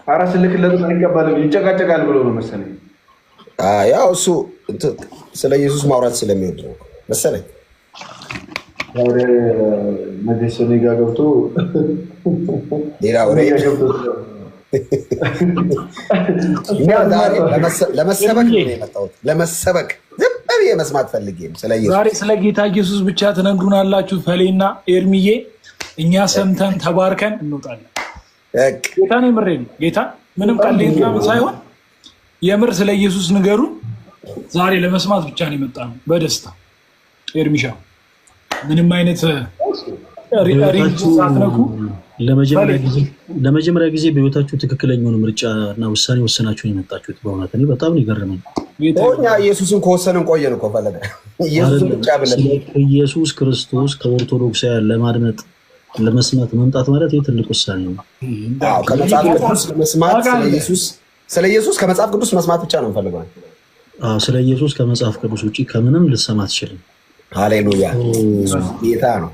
ኧረ ስልክለት አይቀበልም ይጨቃጨቃል ብሎ ነው መሰለኝ። ያው እሱ ስለ ኢየሱስ ማውራት ስለሚወድ ነው መሰለኝ። ወደ መደሰኔ ጋር ገብቶ ሌላ ወሬ ለመሰበክ ነው የመጣሁት። ለመሰበክ ዝም ብዬ መስማት ፈልጌ ስለ ኢየሱስ። ዛሬ ስለ ጌታ ኢየሱስ ብቻ ትነግሩናላችሁ ፈሌና ኤርሚዬ። እኛ ሰምተን ተባርከን እንወጣለን። ጌታን የምሬ ነው። ጌታ ምንም ቀልድ ሳይሆን የምር ስለ ኢየሱስ ንገሩ። ዛሬ ለመስማት ብቻ ነው የመጣ ነው በደስታ ኤርሚሻ። ምንም አይነት ሳትነኩ ለመጀመሪያ ጊዜ በህይወታችሁ ትክክለኛውን ምርጫ እና ውሳኔ ወሰናችሁ የመጣችሁት በእውነት እኔ በጣም ነው የገረመኝ። እኛ ኢየሱስን ከወሰንን ቆየን እኮ ፈለገ ኢየሱስን ብቻ ብለን ኢየሱስ ክርስቶስ ከኦርቶዶክሳውያን ለማድመጥ ለመስማት መምጣት ማለት ይህ ትልቅ ውሳኔ ነው። ከመጽሐፍ ቅዱስ መስማት ስለ ኢየሱስ ከመጽሐፍ ቅዱስ መስማት ብቻ ነው የምፈልገው። ስለ ኢየሱስ ከመጽሐፍ ቅዱስ ውጭ ከምንም ልትሰማ አትችልም። ሃሌሉያ ጌታ ነው።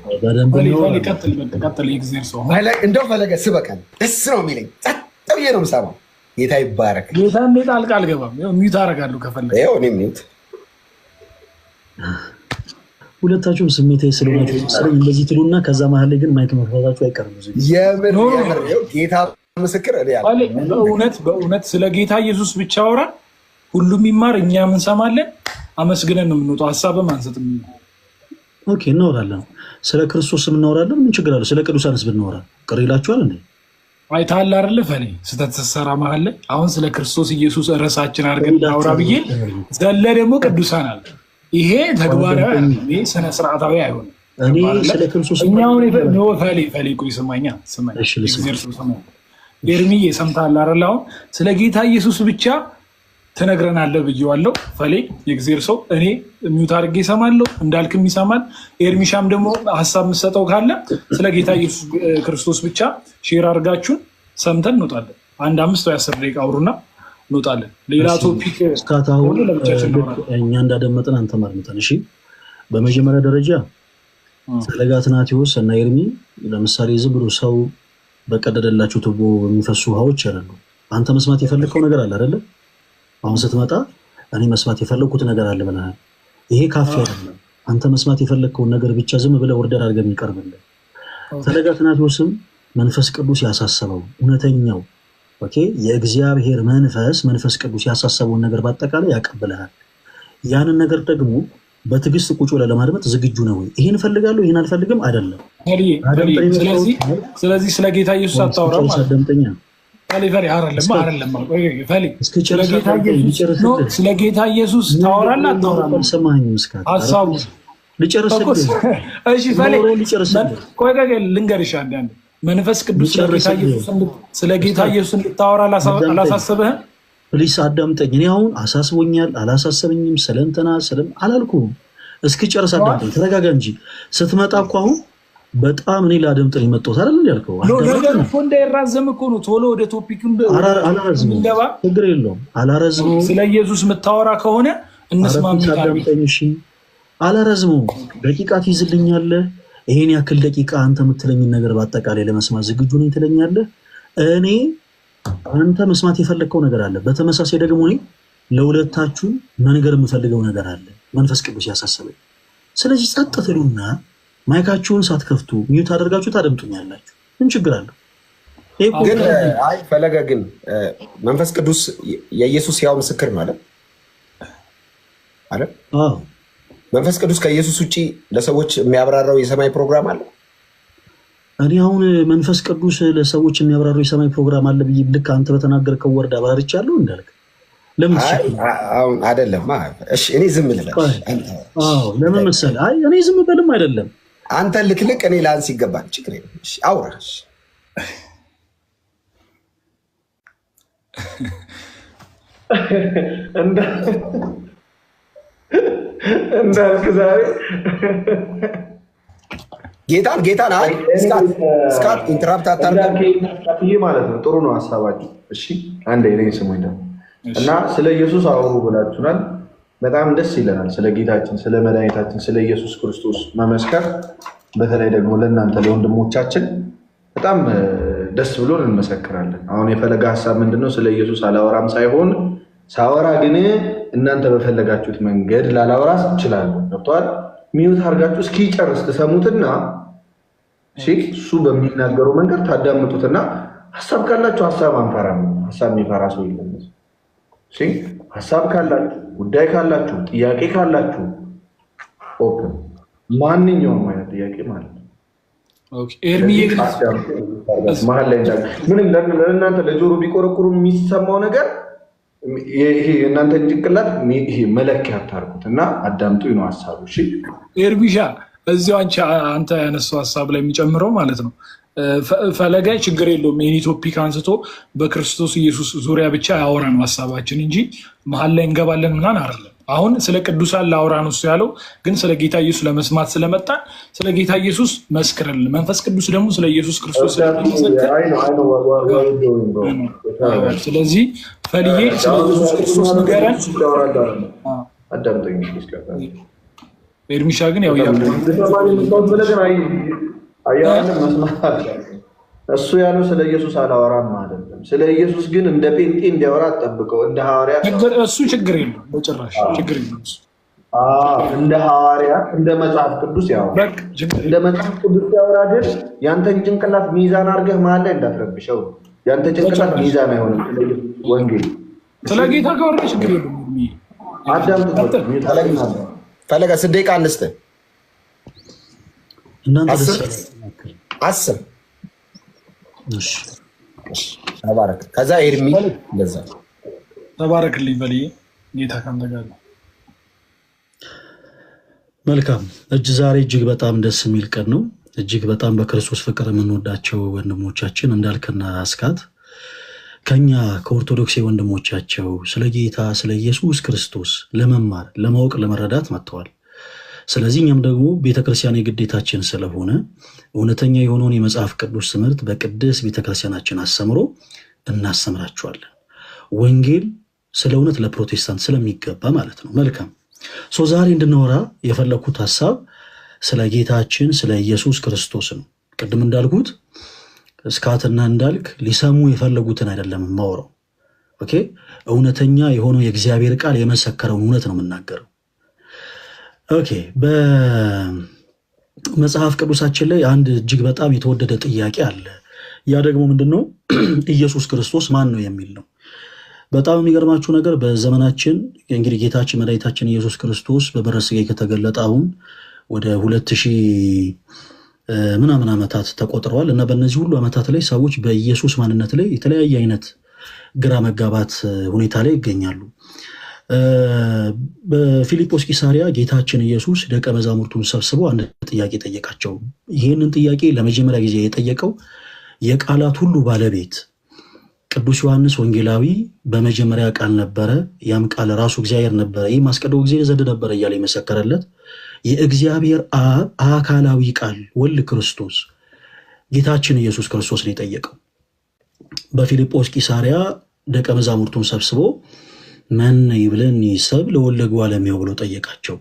እንደው ፈለገ ስበቀን ደስ ነው የሚለኝ ጸጥ ብዬ ነው የምሰማው። ጌታ ይባረክ። ጌታ እንዴት ጣልቃ አልገባም። ሚዩት አደርጋለሁ ከፈለገ። ሚዩት ሁለታችሁም ስሜታዊ ስለሆናችሁ መሰለኝ እንደዚህ ትሉና ከዛ መሀል ላይ ግን ማይክ መፍታታችሁ አይቀርም። የምር ጌታ ምስክር በእውነት ስለ ጌታ ኢየሱስ ብቻ አውራ፣ ሁሉም ይማር፣ እኛም እንሰማለን። አመስግነን ነው የምንወጣው። ሀሳብም አንሰጥም። ኦኬ እናወራለን። ስለ ክርስቶስም እናወራለን። ምን ችግር አለው? ስለ ቅዱሳንስ ብናወራ ቅር ይላችኋል እንዴ? አይተሃል አይደለ ፈሌ ስህተት ስትሰራ መሀል ላይ አሁን ስለ ክርስቶስ ኢየሱስ ርዕሳችን አድርገን እናውራ ብዬ ዘለ ደግሞ ቅዱሳን አለ። ይሄ ተግባራዊ ስነ ስርዓታዊ አይሆንም። እኔ ስለ ክርስቶስ ፈሌ ቆይ ስማኛ ኤርሚዬ ሰምተሃል አይደል? አሁን ስለ ጌታ ኢየሱስ ብቻ ትነግረናለህ ብዬዋለሁ። ፈሌ የእግዚአብሔር ሰው እኔ ሚውት አድርጌ እሰማለሁ፣ እንዳልክም ይሰማል። ኤርሚሻም ደግሞ ሀሳብ የምትሰጠው ካለ ስለ ጌታ ኢየሱስ ክርስቶስ ብቻ ሼር አድርጋችሁን ሰምተን እንወጣለን። 1 5 ወይ 10 ደቂቃ አውሩና እንወጣለን። ሌላ ቶፒክ እስካሁን እኛ እንዳደመጥን አንተ ማርምተን። እሺ በመጀመሪያ ደረጃ ስለ አትናቴዎስ እና ኤርሚ ለምሳሌ ዝም ብሎ ሰው በቀደደላችሁ ቱቦ የሚፈሱ ውሃዎች አይደሉ። አንተ መስማት የፈለከው ነገር አለ አይደለ? አሁን ስትመጣ እኔ መስማት የፈለኩት ነገር አለ ብለሃል። ይሄ ካፌ አይደለም። አንተ መስማት የፈለከውን ነገር ብቻ ዝም ብለህ ወርደር አድርገህ የሚቀርብልህ። ስለ አትናቴዎስም መንፈስ ቅዱስ ያሳሰበው እውነተኛው የእግዚአብሔር መንፈስ ቅዱስ ያሳሰበውን ነገር በአጠቃላይ ያቀብልሃል። ያንን ነገር ደግሞ በትዕግስት ቁጭ ብለህ ለማድመጥ ዝግጁ ነው ወይ? ይሄን እፈልጋለሁ ይሄን አልፈልግም አይደለም። ስለዚህ ስለ ጌታ ኢየሱስ አታወራም ማለት ነው። ስለ ጌታ ኢየሱስ ታወራለህ አታወራም? አልሰማኸኝም? ሀሳቡ ልንገርሽ አንዳንድ መንፈስ ቅዱስ ስለ ጌታ ኢየሱስ እንድታወራ አላሳሰበህም? ፕሊስ አዳምጠኝ። እኔ አሁን አሳስቦኛል አላሳሰበኝም ስለንተና አላልኩም። እስክጨርስ አዳምጠኝ፣ ተረጋጋ እንጂ። ስትመጣ እኮ አሁን በጣም እኔ ላደምጥ ነው የመጣሁት አይደል ያልከው። ነገር እኮ እንዳይራዘም እኮ ነው። ቶሎ ወደ ቶፒክ አላረዝመውም፣ ችግር የለውም አላረዝመውም። ስለ ኢየሱስ የምታወራ ከሆነ እንስማማለን። እሺ አላረዝመውም። ደቂቃ ትይዝልኛለህ። ይሄን ያክል ደቂቃ አንተ የምትለኝን ነገር በአጠቃላይ ለመስማት ዝግጁ ነኝ ትለኛለህ። እኔ አንተ መስማት የፈለግከው ነገር አለ። በተመሳሳይ ደግሞ እኔ ለሁለታችሁ መንገር የምፈልገው ነገር አለ። መንፈስ ቅዱስ ያሳሰበኝ። ስለዚህ ጸጥ ትሉና ማይካችሁን ሳትከፍቱ ሚዩት አድርጋችሁ ታደምጡኛላችሁ። ምን ችግር አለው? ግን ፈለገ ግን መንፈስ ቅዱስ የኢየሱስ ያው ምስክር ነው አይደል? አዎ። መንፈስ ቅዱስ ከኢየሱስ ውጪ ለሰዎች የሚያብራራው የሰማይ ፕሮግራም አለ? እኔ አሁን መንፈስ ቅዱስ ለሰዎች የሚያብራራው የሰማይ ፕሮግራም አለ ብዬ ልክ አንተ በተናገርከው ወርድ አብራርቻለሁ እንዳልክ ለምን አሁን አይደለም? እሺ እኔ ዝም ልበል? አዎ ለምን መሰለህ? አይ እኔ ዝም በልም አይደለም። አንተ ልክልክ እኔ ላንስ ይገባል። ችግር የለም። እሺ አውራሽ እንዳልክ ዛሬ ጌታን አይ ስካት ኢንተራፕት አታርጋለህ ማለት ነው። ጥሩ ነው ሐሳባችሁ። እሺ አንዴ እኔ ስሙኝ ደግሞ እና ስለ ኢየሱስ አውሩ ብላችሁናል። በጣም ደስ ይለናል። ስለ ጌታችን ስለ መድኃኒታችን ስለ ኢየሱስ ክርስቶስ መመስከር በተለይ ደግሞ ለእናንተ ለወንድሞቻችን በጣም ደስ ብሎን እንመሰክራለን። አሁን የፈለገ ሀሳብ ምንድነው? ስለ ኢየሱስ አላወራም ሳይሆን ሳወራ ግን እናንተ በፈለጋችሁት መንገድ ላላወራ እችላለሁ። ገብቶሃል? ሚዩት አድርጋችሁ እስኪጨርስ ትሰሙትና እሱ በሚናገረው መንገድ ታዳምጡትና ሀሳብ ካላችሁ ሀሳብ አንፈራም። ሀሳብ የሚፈራ ሰው የለም። ሀሳብ ካላችሁ፣ ጉዳይ ካላችሁ፣ ጥያቄ ካላችሁ ኦፕን፣ ማንኛውም አይነት ጥያቄ ማለት ነው። ኤርሚዬ ግን መሀል ላይ ምንም ለእናንተ ለጆሮ ቢቆረቁሩ የሚሰማው ነገር ይሄ የእናንተን ጭንቅላት ይሄ መለኪያ አታርጉት እና አዳምጡ ነው ሀሳቡ። ኤርሚሻ እዚያው አንተ ያነሳው ሀሳብ ላይ የሚጨምረው ማለት ነው ፈለገ ችግር የለውም። ይህን ቶፒክ አንስቶ በክርስቶስ ኢየሱስ ዙሪያ ብቻ ያወራ ነው ሀሳባችን እንጂ መሀል ላይ እንገባለን ምናምን አይደለም። አሁን ስለ ቅዱሳን ላውራ ነው እሱ ያለው፣ ግን ስለ ጌታ ኢየሱስ ለመስማት ስለመጣን ስለ ጌታ ኢየሱስ መስክርልን። መንፈስ ቅዱስ ደግሞ ስለ ኢየሱስ ክርስቶስ ስለዚህ ፈልዬ ስለ ኢየሱስ ክርስቶስ ንገረን። ኤርሚሻ ግን ያው እሱ ያለው ስለ ኢየሱስ አላወራም አይደለም። ስለ ኢየሱስ ግን እንደ ጴንጤ እንዲያወራ አጠብቀው። እንደ ሐዋርያ እሱ ችግር የለውም፣ በጭራሽ ችግር የለውም። እንደ ሐዋርያ እንደ መጽሐፍ ቅዱስ ያወራ፣ እንደ መጽሐፍ ቅዱስ ያወራ። ግን ያንተን ጭንቅላት ሚዛን አድርገህ መሀል ላይ እንዳትረብሸው። ያንተ ጭንቅላት ሚዛን አይሆንም። ወንጌል ስለ ጌታ ካወራ ችግር የለውም። አዳምጥ። ፈለገ 6 ደቂቃ አንስተ አስር ተባረክ። ከዛ ኤርሚ ለዛ ተባረክልኝ በልዬ ጌታ ካንተ ጋር ነው። መልካም ዛሬ እጅግ በጣም ደስ የሚል ቀን ነው። እጅግ በጣም በክርስቶስ ፍቅር የምንወዳቸው ወንድሞቻችን እንዳልክና አስካት ከኛ ከኦርቶዶክስ ወንድሞቻቸው ስለ ጌታ ስለ ኢየሱስ ክርስቶስ ለመማር ለማወቅ ለመረዳት መጥተዋል። ስለዚህ እኛም ደግሞ ቤተክርስቲያን የግዴታችን ስለሆነ እውነተኛ የሆነውን የመጽሐፍ ቅዱስ ትምህርት በቅድስት ቤተክርስቲያናችን አስተምሮ እናስተምራቸዋለን። ወንጌል ስለ እውነት ለፕሮቴስታንት ስለሚገባ ማለት ነው። መልካም ዛሬ እንድናወራ የፈለኩት ሀሳብ ስለ ጌታችን ስለ ኢየሱስ ክርስቶስ ነው። ቅድም እንዳልኩት እስካትና እንዳልክ ሊሰሙ የፈለጉትን አይደለም የማወራው። ኦኬ፣ እውነተኛ የሆነው የእግዚአብሔር ቃል የመሰከረውን እውነት ነው የምናገረው። ኦኬ፣ በመጽሐፍ ቅዱሳችን ላይ አንድ እጅግ በጣም የተወደደ ጥያቄ አለ። ያ ደግሞ ምንድነው? ኢየሱስ ክርስቶስ ማን ነው የሚል ነው። በጣም የሚገርማችሁ ነገር በዘመናችን እንግዲህ ጌታችን መድኃኒታችን ኢየሱስ ክርስቶስ በበረረ ሥጋ ከተገለጠ አሁን ወደ 2000 ምናምን ዓመታት ተቆጥረዋል እና በእነዚህ ሁሉ ዓመታት ላይ ሰዎች በኢየሱስ ማንነት ላይ የተለያየ አይነት ግራ መጋባት ሁኔታ ላይ ይገኛሉ። በፊልጶስ ቂሳሪያ ጌታችን ኢየሱስ ደቀ መዛሙርቱን ሰብስቦ አንድ ጥያቄ ጠየቃቸው። ይህንን ጥያቄ ለመጀመሪያ ጊዜ የጠየቀው የቃላት ሁሉ ባለቤት ቅዱስ ዮሐንስ ወንጌላዊ በመጀመሪያ ቃል ነበረ፣ ያም ቃል ራሱ እግዚአብሔር ነበረ፣ ይህም አስቀድሞ እግዚአብሔር ዘንድ ነበረ እያለ የመሰከረለት የእግዚአብሔር አብ አካላዊ ቃል ወልድ ክርስቶስ ጌታችን ኢየሱስ ክርስቶስ ነው የጠየቀው። በፊልጶስ ቂሳሪያ ደቀ መዛሙርቱን ሰብስቦ መን ይብለኒ ሰብእ ለወልደ እጓለ እመሕያው ብሎ ጠየቃቸው።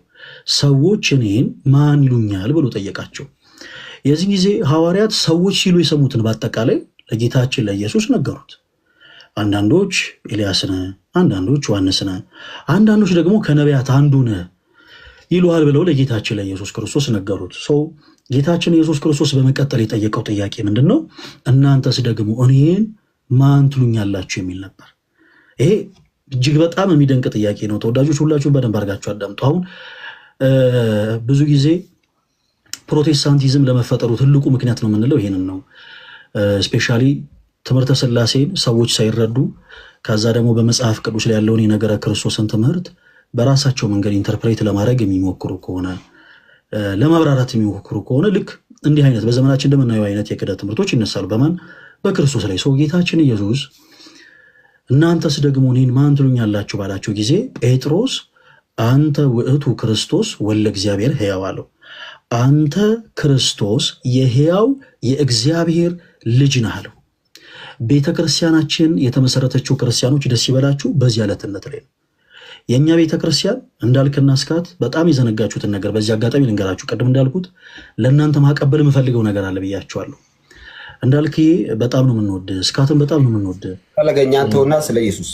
ሰዎች እኔን ማን ይሉኛል ብሎ ጠየቃቸው። የዚህ ጊዜ ሐዋርያት ሰዎች ሲሉ የሰሙትን በአጠቃላይ ለጌታችን ለኢየሱስ ነገሩት። አንዳንዶች ኤልያስ ነህ፣ አንዳንዶች ዮሐንስ ነህ፣ አንዳንዶች ደግሞ ከነቢያት አንዱ ነህ ይሉሃል ብለው ለጌታችን ለኢየሱስ ክርስቶስ ነገሩት። ጌታችን ኢየሱስ ክርስቶስ በመቀጠል የጠየቀው ጥያቄ ምንድን ነው? እናንተስ ደግሞ እኔን ማን ትሉኛላችሁ የሚል ነበር። ይሄ እጅግ በጣም የሚደንቅ ጥያቄ ነው። ተወዳጆች ሁላችሁም በደንብ አድርጋችሁ አዳምጡ። አሁን ብዙ ጊዜ ፕሮቴስታንቲዝም ለመፈጠሩ ትልቁ ምክንያት ነው የምንለው ይሄንን ነው። ስፔሻሊ ትምህርተ ሥላሴን ሰዎች ሳይረዱ ከዛ ደግሞ በመጽሐፍ ቅዱስ ላይ ያለውን የነገረ ክርስቶስን ትምህርት በራሳቸው መንገድ ኢንተርፕሬት ለማድረግ የሚሞክሩ ከሆነ ለማብራራት የሚሞክሩ ከሆነ ልክ እንዲህ አይነት በዘመናችን እንደምናየው አይነት የክህደት ትምህርቶች ይነሳሉ። በማን? በክርስቶስ ላይ። ጌታችን ኢየሱስ እናንተስ ደግሞ እኔን ማን ትሉኛላችሁ ባላቸው ጊዜ ጴጥሮስ አንተ ውእቱ ክርስቶስ ወልደ እግዚአብሔር ሕያው አለው። አንተ ክርስቶስ የሕያው የእግዚአብሔር ልጅ ነህ አለው። ቤተ ክርስቲያናችን የተመሰረተችው ክርስቲያኖች ደስ ይበላችሁ በዚህ ዕለትነት ላይ ነው። የእኛ ቤተ ክርስቲያን እንዳልክና አስካት በጣም የዘነጋችሁትን ነገር በዚህ አጋጣሚ ልንገራችሁ። ቅድም እንዳልኩት ለእናንተ ማቀበል የምፈልገው ነገር አለ ብያችኋለሁ። እንዳልክ በጣም ነው የምንወድህ፣ እስካትም በጣም ነው የምንወድህ። ፈለገኛ አንተውና ስለ ኢየሱስ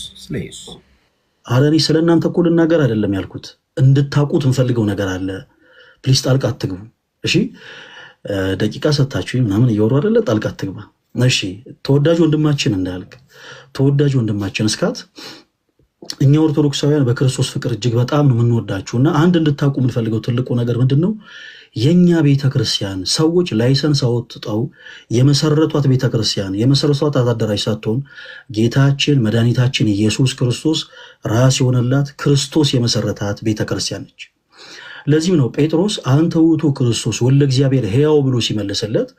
ኧረ እኔ ስለ እናንተ እኮ ልናገር አይደለም ያልኩት፣ እንድታውቁት እንፈልገው ነገር አለ። ፕሊስ ጣልቃ አትግቡ እሺ። ደቂቃ ሰታችሁ ምናምን እያወሩ አይደለ? ጣልቃ አትግባ እሺ። ተወዳጅ ወንድማችን እንዳልክ፣ ተወዳጅ ወንድማችን እስካት፣ እኛ ኦርቶዶክሳውያን በክርስቶስ ፍቅር እጅግ በጣም ነው የምንወዳችሁ እና አንድ እንድታውቁ የምንፈልገው ትልቁ ነገር ምንድን ነው? የእኛ ቤተክርስቲያን ሰዎች ላይሰንስ አወጥተው የመሰረቷት ቤተክርስቲያን የመሰረቷት አደራጅ ሳትሆን ጌታችን መድኃኒታችን ኢየሱስ ክርስቶስ ራስ የሆነላት ክርስቶስ የመሰረታት ቤተክርስቲያን ነች። ለዚህም ነው ጴጥሮስ አንተ ውእቱ ክርስቶስ ወልደ እግዚአብሔር ሕያው ብሎ ሲመልስለት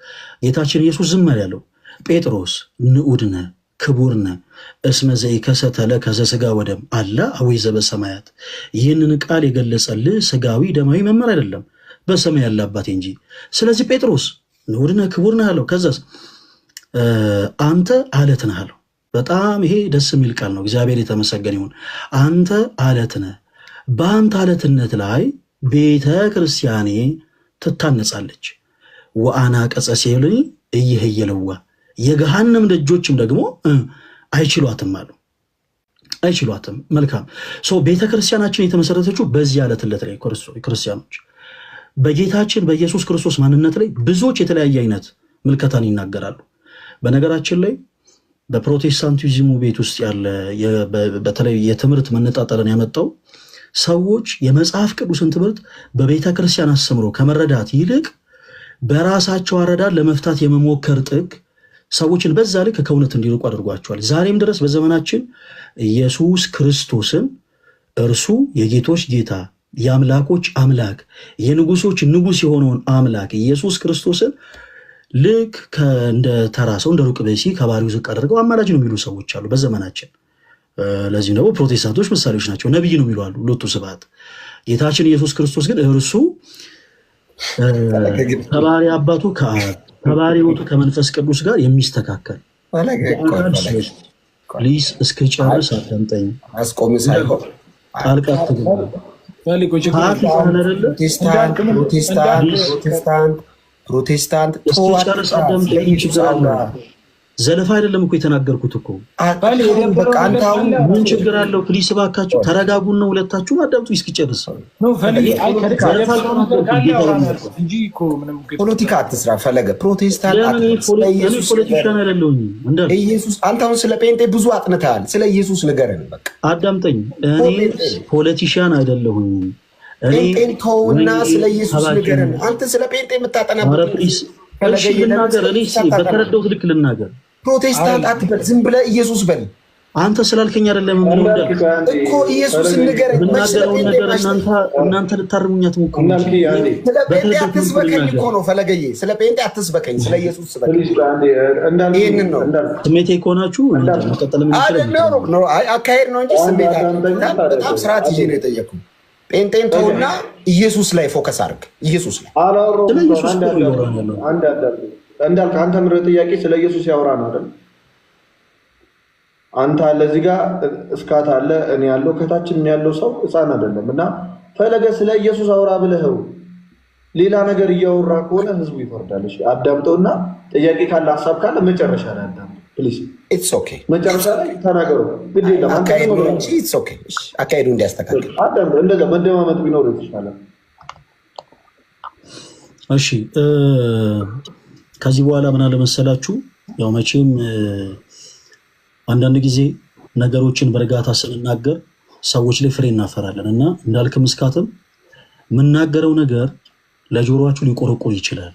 ጌታችን ኢየሱስ ዝም ያለው። ጴጥሮስ ንዑድነ ክቡርነ እስመ ዘኢከሰተ ለከ ዘሥጋ ወደም አላ አቡየ ዘበሰማያት፣ ይህንን ቃል የገለጸልህ ስጋዊ ደማዊ መምህር አይደለም በሰማይ ያለ አባቴ እንጂ። ስለዚህ ጴጥሮስ ንዑድነ ክቡርነ አለው። ከዛስ አንተ አለት ነህ አለው። በጣም ይሄ ደስ የሚል ቃል ነው። እግዚአብሔር የተመሰገነ ይሁን። አንተ አለት ነህ፣ በአንተ አለትነት ላይ ቤተ ክርስቲያኔ ትታነጻለች። ወአና ቀጸ ሲኦል ኢይሄየልዋ፣ የገሃነም ደጆችም ደግሞ አይችሏትም አሉ። አይችሏትም። መልካም ቤተ ክርስቲያናችን የተመሰረተችው በዚህ አለትነት ላይ ክርስቲያኖች በጌታችን በኢየሱስ ክርስቶስ ማንነት ላይ ብዙዎች የተለያየ አይነት ምልከታን ይናገራሉ። በነገራችን ላይ በፕሮቴስታንቲዝሙ ቤት ውስጥ ያለ በተለይ የትምህርት መነጣጠልን ያመጣው ሰዎች የመጽሐፍ ቅዱስን ትምህርት በቤተ ክርስቲያን አስተምሮ ከመረዳት ይልቅ በራሳቸው አረዳድ ለመፍታት የመሞከር ጥግ ሰዎችን በዛ ልክ ከእውነት እንዲርቁ አድርጓቸዋል። ዛሬም ድረስ በዘመናችን ኢየሱስ ክርስቶስን እርሱ የጌቶች ጌታ የአምላኮች አምላክ የንጉሶች ንጉስ የሆነውን አምላክ ኢየሱስ ክርስቶስን ልክ እንደ ተራ ሰው እንደ ሩቅ ብእሲ ከባህሪው ዝቅ አድርገው አማላጅ ነው የሚሉ ሰዎች አሉ በዘመናችን። ለዚህ ነው ፕሮቴስታንቶች ምሳሌዎች ናቸው። ነብይ ነው የሚሉ አሉ። ሎቱ ስብሐት። ጌታችን ኢየሱስ ክርስቶስ ግን እርሱ ከባህሪ አባቱ ከአብ ከባህሪ ሕይወቱ ከመንፈስ ቅዱስ ጋር የሚስተካከል ፕሊስ እስክጨርስ አዳምጠኝ። አስቆም ሳይሆን ጣልቃ አትግባ። ፕሮቴስታንት እስክጨርስ አዳምጠኝ። ችግር አለ። ዘለፋ አይደለም እኮ የተናገርኩት እኮ። ምን ችግር አለው? ፕሊስ እባካችሁ ተረጋጉና ሁለታችሁም አዳምጡ እስኪጨርስ። ፖለቲካ አትስራ ፈለገ። ፕሮቴስታንት ፖለቲሻን አይደለሁም። ኢየሱስ አንተ አሁን ስለ ጴንጤ ብዙ አጥንተሃል። ስለ ኢየሱስ ንገረን በቃ። አዳምጠኝ። እኔ ፖለቲሻን አይደለሁም። ጴንጤን ተውና ስለ ኢየሱስ ንገረን። አንተ ስለ ጴንጤ የምታጠናበት እሺ ልናገር። እኔ በተረዳሁት ልክ ልናገር። ፕሮቴስታንት አትበል፣ ዝም ብለህ ኢየሱስ በል። አንተ ስላልከኝ አይደለም እኮ ኢየሱስ ንገረኝ። የምናገረውን ነገር እናንተ ልታርሙኝ አትሞክሩ። ስለ ጴንጤ አትስበከኝ እኮ ነው ፈለገዬ። ስለ ጴንጤ አትስበከኝ፣ ስለ ኢየሱስ ስበከኝ። ይህንን ነው ስሜቴ ከሆናችሁ መቀጠል የምንችለው። አካሄድ ነው እንጂ ስሜት በጣም ስርዓት ይዤ ነው የጠየኩህ። ጴንጤን ተውና ኢየሱስ ላይ ፎከስ አድርግ። ኢየሱስ ላይ እንዳልክ አንተ ምር ጥያቄ ስለ ኢየሱስ ያወራ ነው አይደል? አንተ አለ እዚህ ጋር እስካት አለ እኔ ያለው ከታችን ያለው ሰው ሕፃን አይደለም። እና ፈለገ ስለ ኢየሱስ አውራ ብለኸው ሌላ ነገር እያወራ ከሆነ ህዝቡ ይፈርዳል። እሺ አዳምጠውና ጥያቄ ካለ ሀሳብ ካለ መጨረሻ ላይ አዳምጠው ፕሊዝ። ኢትስ ኦኬ መጨረሻ ላይ ተናገሩ። ግድ የለም አካሄዱ እንጂ ኢትስ ኦኬ። እሺ አካሄዱ እንዲያስተካክል አዳምጠው። እንደዛ መደማመጥ ቢኖር ይችላል። እሺ ከዚህ በኋላ ምን አለ መሰላችሁ፣ ያው መቼም አንዳንድ ጊዜ ነገሮችን በእርጋታ ስንናገር ሰዎች ላይ ፍሬ እናፈራለን እና እንዳልክም እስካትም የምናገረው ነገር ለጆሮአችሁ ሊቆረቆር ይችላል።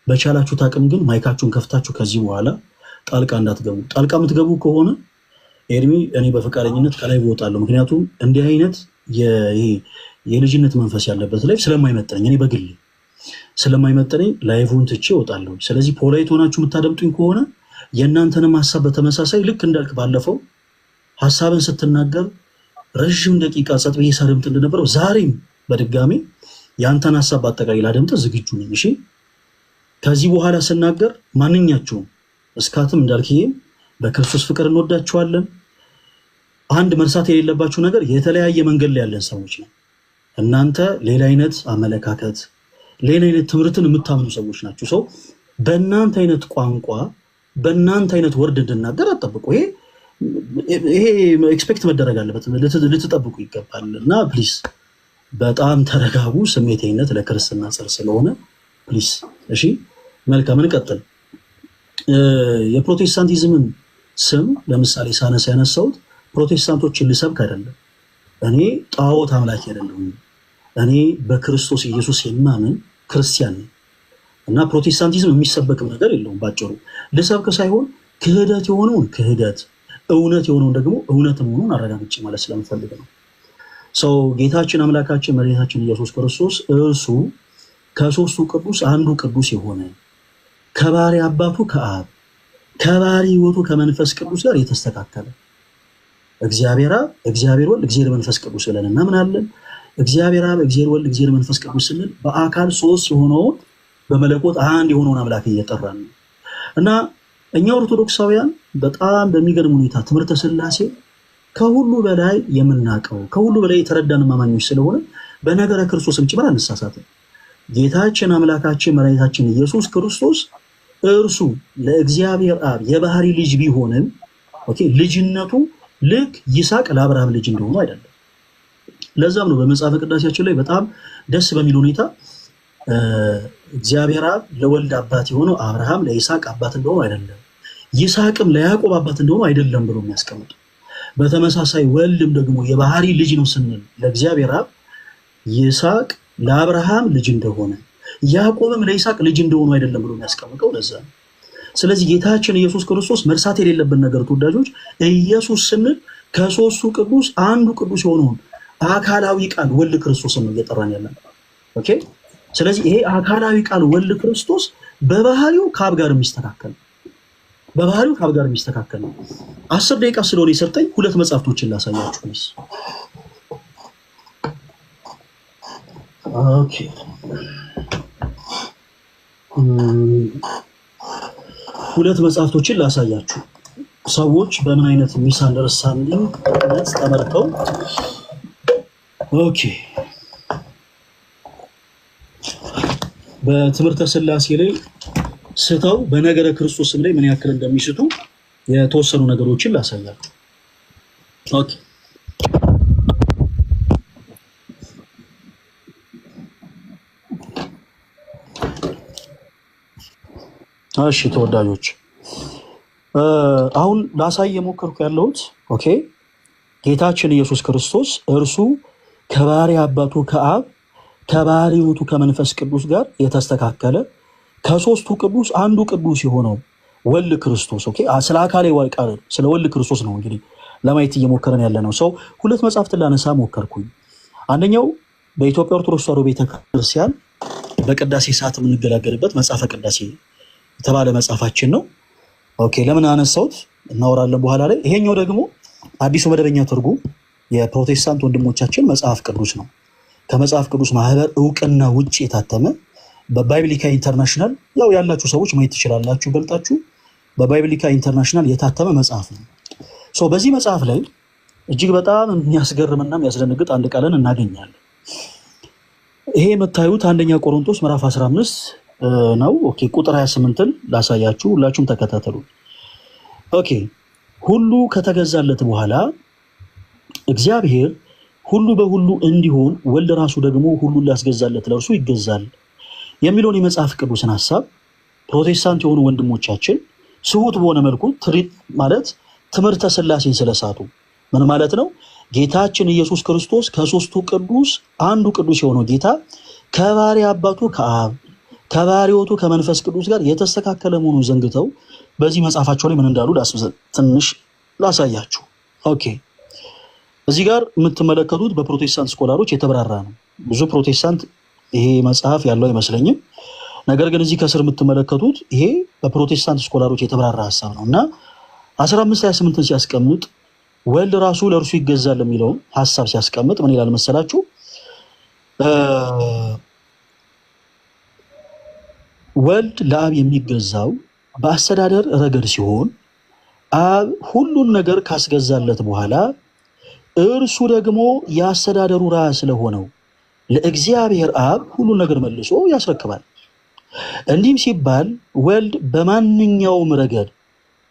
በቻላችሁት አቅም ግን ማይካችሁን ከፍታችሁ ከዚህ በኋላ ጣልቃ እንዳትገቡ። ጣልቃ የምትገቡ ከሆነ ኤርሚ እኔ በፈቃደኝነት ከላይ እወጣለሁ። ምክንያቱም እንዲህ አይነት የልጅነት መንፈስ ያለበት ላይ ስለማይመጠነኝ እኔ በግሌ ስለማይመጠነኝ ላይቭን ትቼ እወጣለሁ። ስለዚህ ፖላይት ሆናችሁ የምታደምጡኝ ከሆነ የእናንተንም ሀሳብ በተመሳሳይ ልክ እንዳልክ ባለፈው ሀሳብን ስትናገር ረዥም ደቂቃ ጸጥ ብዬ ሳደምጥ እንደነበረው ዛሬም በድጋሚ የአንተን ሀሳብ በአጠቃላይ ላደምጥ ዝግጁ ነኝ። እሺ ከዚህ በኋላ ስናገር ማንኛችሁም እስካትም እንዳልክዬም በክርስቶስ ፍቅር እንወዳችኋለን። አንድ መርሳት የሌለባችሁ ነገር የተለያየ መንገድ ላይ ያለን ሰዎች ነው። እናንተ ሌላ አይነት አመለካከት ሌላ አይነት ትምህርትን የምታምኑ ሰዎች ናቸው። ሰው በእናንተ አይነት ቋንቋ በእናንተ አይነት ወርድ እንድናገር አትጠብቁ። ይሄ ኤክስፔክት መደረግ አለበት፣ ልትጠብቁ ይገባል። እና ፕሊስ በጣም ተረጋጉ። ስሜታዊነት ለክርስትና ጸር ስለሆነ ፕሊስ። እሺ መልካም እንቀጥል። የፕሮቴስታንቲዝምን ስም ለምሳሌ ሳነሳ ያነሳሁት ፕሮቴስታንቶችን ልሰብክ አይደለም። እኔ ጣዖት አምላክ አይደለሁም። እኔ በክርስቶስ ኢየሱስ የማምን ክርስቲያን ነኝ እና ፕሮቴስታንቲዝም የሚሰበክም ነገር የለውም። ባጭሩ ልሰብክ ሳይሆን ክህደት የሆነውን ክህደት፣ እውነት የሆነውን ደግሞ እውነት መሆኑን አረጋግጬ ማለት ስለምፈልግ ነው። ሰው ጌታችን አምላካችን መድኃኒታችን ኢየሱስ ክርስቶስ እርሱ ከሶስቱ ቅዱስ አንዱ ቅዱስ የሆነ ከባህሪ አባቱ ከአብ ከባህሪ ሕይወቱ ከመንፈስ ቅዱስ ጋር የተስተካከለ እግዚአብሔር አብ፣ እግዚአብሔር ወልድ፣ እግዚአብሔር መንፈስ ቅዱስ ብለን እናምናለን። እግዚአብሔር አብ፣ እግዚአብሔር ወልድ፣ እግዚአብሔር መንፈስ ቅዱስ ስንል በአካል ሶስት የሆነውን በመለኮት አንድ የሆነውን አምላክ እየጠራን ነው እና እኛ ኦርቶዶክሳውያን በጣም በሚገርም ሁኔታ ትምህርተ ሥላሴ ከሁሉ በላይ የምናውቀው ከሁሉ በላይ የተረዳን አማኞች ስለሆነ በነገረ ክርስቶስም ጭምር አንሳሳትም። ጌታችን አምላካችን መድኃኒታችን ኢየሱስ ክርስቶስ እርሱ ለእግዚአብሔር አብ የባህሪ ልጅ ቢሆንም ልጅነቱ ልክ ይስሐቅ ለአብርሃም ልጅ እንደሆኑ አይደለም። ለዛም ነው በመጽሐፈ ቅዳሴያችን ላይ በጣም ደስ በሚል ሁኔታ እግዚአብሔር አብ ለወልድ አባት የሆነው አብርሃም ለይስሐቅ አባት እንደሆኑ አይደለም፣ ይስሐቅም ለያዕቆብ አባት እንደሆኑ አይደለም ብሎ የሚያስቀምጡ። በተመሳሳይ ወልድም ደግሞ የባህሪ ልጅ ነው ስንል ለእግዚአብሔር አብ ይስሐቅ ለአብርሃም ልጅ እንደሆነ ያዕቆብም ለይስሐቅ ልጅ እንደሆኑ አይደለም ብሎ የሚያስቀምጠው ለዛ ነው። ስለዚህ ጌታችን ኢየሱስ ክርስቶስ መርሳት የሌለብን ነገር ተወዳጆች፣ ኢየሱስ ስንል ከሶስቱ ቅዱስ አንዱ ቅዱስ የሆነውን አካላዊ ቃል ወልድ ክርስቶስን ነው እየጠራን ያለን። ኦኬ። ስለዚህ ይሄ አካላዊ ቃል ወልድ ክርስቶስ በባህሪው ከአብ ጋር የሚስተካከል በባህሪው ከአብ ጋር የሚስተካከል ነው። 10 ደቂቃ ስለሆነ የሰጠኝ ሁለት መጽሐፍቶችን ላሳያችሁ ነው። ኦኬ ሁለት መጽሐፍቶችን ላሳያችሁ። ሰዎች በምን አይነት ሚስ አንደርስታንዲንግ ተመርተው ኦኬ በትምህርተ ሥላሴ ላይ ስተው በነገረ ክርስቶስም ላይ ምን ያክል እንደሚስቱ የተወሰኑ ነገሮችን ላሳያችሁ። ኦኬ እሺ ተወዳጆች፣ አሁን ላሳይ የሞከርኩ ያለሁት ኦኬ ጌታችን ኢየሱስ ክርስቶስ እርሱ ከባህሪ አባቱ ከአብ ከባህሪ ሕይወቱ ከመንፈስ ቅዱስ ጋር የተስተካከለ ከሶስቱ ቅዱስ አንዱ ቅዱስ የሆነው ወልድ ክርስቶስ ኦኬ ስለ አካላዊ ቃል ስለ ወልድ ክርስቶስ ነው እንግዲህ ለማየት እየሞከረን ያለ ነው። ሰው ሁለት መጽሐፍትን ላነሳ ሞከርኩኝ። አንደኛው በኢትዮጵያ ኦርቶዶክስ ተዋሕዶ ቤተክርስቲያን በቅዳሴ ሰዓት የምንገለገልበት መጽሐፈ ቅዳሴ የተባለ መጽሐፋችን ነው። ኦኬ ለምን አነሳሁት እናወራለን በኋላ ላይ። ይሄኛው ደግሞ አዲሱ መደበኛ ትርጉም የፕሮቴስታንት ወንድሞቻችን መጽሐፍ ቅዱስ ነው። ከመጽሐፍ ቅዱስ ማህበር እውቅና ውጭ የታተመ በባይብሊካ ኢንተርናሽናል ያው ያላችሁ ሰዎች ማየት ትችላላችሁ ገልጣችሁ በባይብሊካ ኢንተርናሽናል የታተመ መጽሐፍ ነው። ሶ በዚህ መጽሐፍ ላይ እጅግ በጣም የሚያስገርምና የሚያስደነግጥ አንድ ቃልን እናገኛለን። ይሄ የምታዩት አንደኛ ቆሮንቶስ ምዕራፍ 15 ነው። ኦኬ ቁጥር 28ን ላሳያችሁ፣ ሁላችሁም ተከታተሉ። ኦኬ ሁሉ ከተገዛለት በኋላ እግዚአብሔር ሁሉ በሁሉ እንዲሆን ወልድ ራሱ ደግሞ ሁሉን ሊያስገዛለት ለእርሱ ይገዛል የሚለውን የመጽሐፍ ቅዱስን ሐሳብ ፕሮቴስታንት የሆኑ ወንድሞቻችን ስሁት በሆነ መልኩ ትሪት ማለት ትምህርተ ሥላሴን ስለሳቱ ምን ማለት ነው? ጌታችን ኢየሱስ ክርስቶስ ከሶስቱ ቅዱስ አንዱ ቅዱስ የሆነው ጌታ ከባህሪ አባቱ ከአብ ከባህሪ ሕይወቱ ከመንፈስ ቅዱስ ጋር የተስተካከለ መሆኑን ዘንግተው በዚህ መጽሐፋቸው ላይ ምን እንዳሉ ትንሽ ላሳያችሁ። ኦኬ እዚህ ጋር የምትመለከቱት በፕሮቴስታንት ስኮላሮች የተብራራ ነው። ብዙ ፕሮቴስታንት ይሄ መጽሐፍ ያለው አይመስለኝም። ነገር ግን እዚህ ከስር የምትመለከቱት ይሄ በፕሮቴስታንት ስኮላሮች የተብራራ ሐሳብ ነው እና 15:28ን ሲያስቀምጥ ወልድ ራሱ ለእርሱ ይገዛል የሚለውን ሐሳብ ሲያስቀምጥ ምን ይላል መሰላችሁ? ወልድ ለአብ የሚገዛው በአስተዳደር ረገድ ሲሆን አብ ሁሉን ነገር ካስገዛለት በኋላ እርሱ ደግሞ የአስተዳደሩ ራስ ስለሆነው ለእግዚአብሔር አብ ሁሉን ነገር መልሶ ያስረክባል። እንዲህም ሲባል ወልድ በማንኛውም ረገድ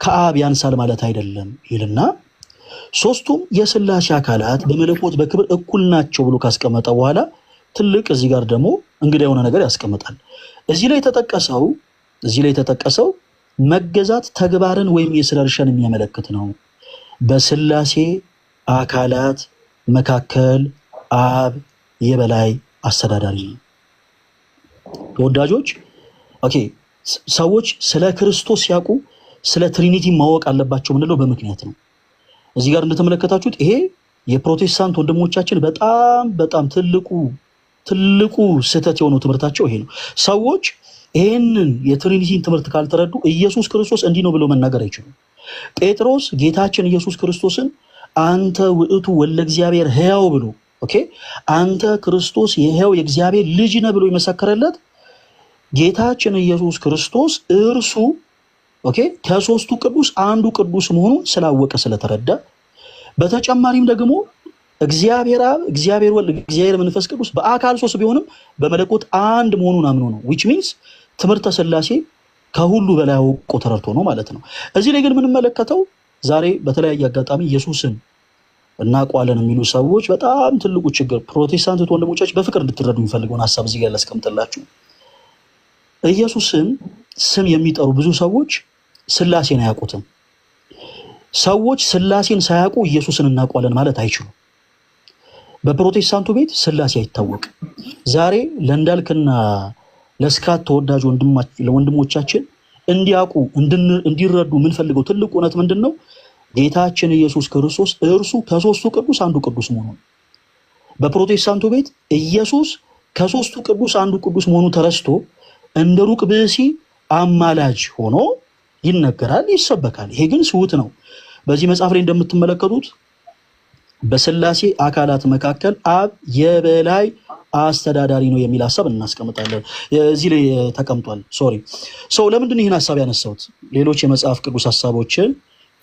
ከአብ ያንሳል ማለት አይደለም ይልና ሶስቱም የሥላሴ አካላት በመለኮት በክብር እኩል ናቸው ብሎ ካስቀመጠ በኋላ ትልቅ እዚህ ጋር ደግሞ እንግዳ የሆነ ነገር ያስቀምጣል። እዚህ ላይ የተጠቀሰው መገዛት ተግባርን ወይም የሥራ ድርሻን የሚያመለክት ነው። በሥላሴ አካላት መካከል አብ የበላይ አስተዳዳሪ ነው። ተወዳጆች ኦኬ፣ ሰዎች ስለ ክርስቶስ ሲያውቁ ስለ ትሪኒቲ ማወቅ አለባቸው ምንለው በምክንያት ነው። እዚህ ጋር እንደተመለከታችሁት ይሄ የፕሮቴስታንት ወንድሞቻችን በጣም ትልቁ ስህተት የሆነው ትምህርታቸው ይሄ ነው። ሰዎች ይህንን የትሪኒቲን ትምህርት ካልተረዱ ኢየሱስ ክርስቶስ እንዲህ ነው ብሎ መናገር አይችሉም። ጴጥሮስ ጌታችን ኢየሱስ ክርስቶስን አንተ ውእቱ ወልደ እግዚአብሔር ሕያው ብሎ አንተ ክርስቶስ የሕያው የእግዚአብሔር ልጅ ነህ ብሎ የመሰከረለት ጌታችን ኢየሱስ ክርስቶስ እርሱ ከሶስቱ ቅዱስ አንዱ ቅዱስ መሆኑን ስላወቀ ስለተረዳ፣ በተጨማሪም ደግሞ እግዚአብሔር አብ፣ እግዚአብሔር ወልድ፣ እግዚአብሔር መንፈስ ቅዱስ በአካል ሶስት ቢሆንም በመለኮት አንድ መሆኑን አምኖ ነው። which means ትምህርተ ሥላሴ ከሁሉ በላይ አውቆ ተረድቶ ነው ማለት ነው። እዚህ ላይ ግን የምንመለከተው ዛሬ በተለያየ አጋጣሚ ኢየሱስን እናውቀዋለን የሚሉ ሰዎች በጣም ትልቁ ችግር ፕሮቴስታንት ወንድሞቻችን በፍቅር እንድትረዱ የሚፈልገውን ሐሳብ እዚህ ጋር ላስቀምጥላችሁ። ኢየሱስን ስም የሚጠሩ ብዙ ሰዎች ሥላሴን አያውቁትም። ሰዎች ሥላሴን ሳያውቁ ኢየሱስን እናውቀዋለን ማለት አይችሉም። በፕሮቴስታንቱ ቤት ሥላሴ አይታወቅም። ዛሬ ለእንዳልክና ለስካት ተወዳጅ ወንድሞቻችን እንዲያውቁ እንዲረዱ የምንፈልገው ትልቁ እውነት ምንድን ነው? ጌታችን ኢየሱስ ክርስቶስ እርሱ ከሶስቱ ቅዱስ አንዱ ቅዱስ መሆኑን። በፕሮቴስታንቱ ቤት ኢየሱስ ከሶስቱ ቅዱስ አንዱ ቅዱስ መሆኑ ተረስቶ እንደ ሩቅ ብእሲ አማላጅ ሆኖ ይነገራል፣ ይሰበካል። ይሄ ግን ስውት ነው። በዚህ መጽሐፍ ላይ እንደምትመለከቱት በሥላሴ አካላት መካከል አብ የበላይ አስተዳዳሪ ነው የሚል ሐሳብ እናስቀምጣለን። እዚህ ላይ ተቀምጧል። ለምንድን ይህን ሐሳብ ያነሳሁት? ሌሎች የመጽሐፍ ቅዱስ ሐሳቦችን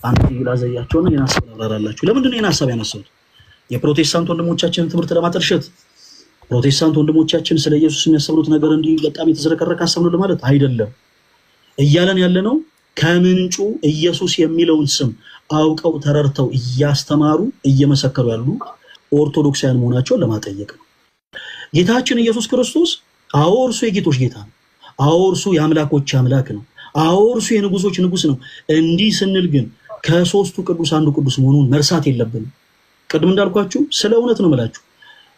አንድ ላዘያቸውና ይህን ሐሳብ አብራራላችሁ። ለምንድን ይህን ሐሳብ ያነሳሁት? የፕሮቴስታንት ወንድሞቻችንን ትምህርት ለማጠልሸት ፕሮቴስታንት ወንድሞቻችን ስለ ኢየሱስ የሚያስተምሩት ነገር እንዲህ በጣም የተዝረከረከ ሐሳብ ነው ለማለት አይደለም። እያለን ያለነው ከምንጩ ኢየሱስ የሚለውን ስም አውቀው ተረድተው እያስተማሩ እየመሰከሩ ያሉ ኦርቶዶክሳውያን መሆናቸውን ለማጠየቅ ነው። ጌታችን ኢየሱስ ክርስቶስ አዎ እርሱ የጌቶች ጌታ ነው። አዎ እርሱ የአምላኮች አምላክ ነው። አዎ እርሱ የንጉሶች ንጉስ ነው። እንዲህ ስንል ግን ከሶስቱ ቅዱስ አንዱ ቅዱስ መሆኑን መርሳት የለብንም። ቅድም እንዳልኳችሁ ስለ እውነት ነው የምላችሁ።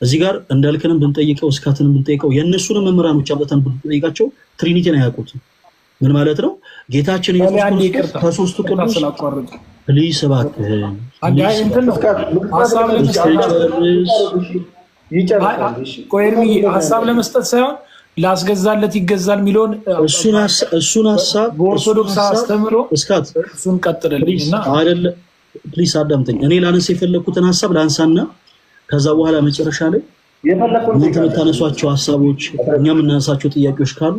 እዚህ ጋር እንዳልከንም ብንጠይቀው እስካትንም ብንጠይቀው የእነሱንም መምህራኖች አብረን ብንጠይቃቸው ትሪኒቲን አያውቁትም። ምን ማለት ነው? ጌታችን ኢየሱስ ክርስቶስ ከሶስቱ ቅዱስ ፕሊስ እባክህን ሀሳብ ለመስጠት ሳይሆን ላስገዛለት ይገዛል የሚለውን እሱን ሀሳብ በኦርቶዶክስ አስተምሮ እስካት እሱን ቀጥልልኝና አይደለ ፕሊስ አዳምጠኝ። እኔ ላነሳ የፈለኩትን ሀሳብ ላንሳና ከዛ በኋላ መጨረሻ ላይ እናንተ የምታነሷቸው ሀሳቦች እኛ የምናነሳቸው ጥያቄዎች ካሉ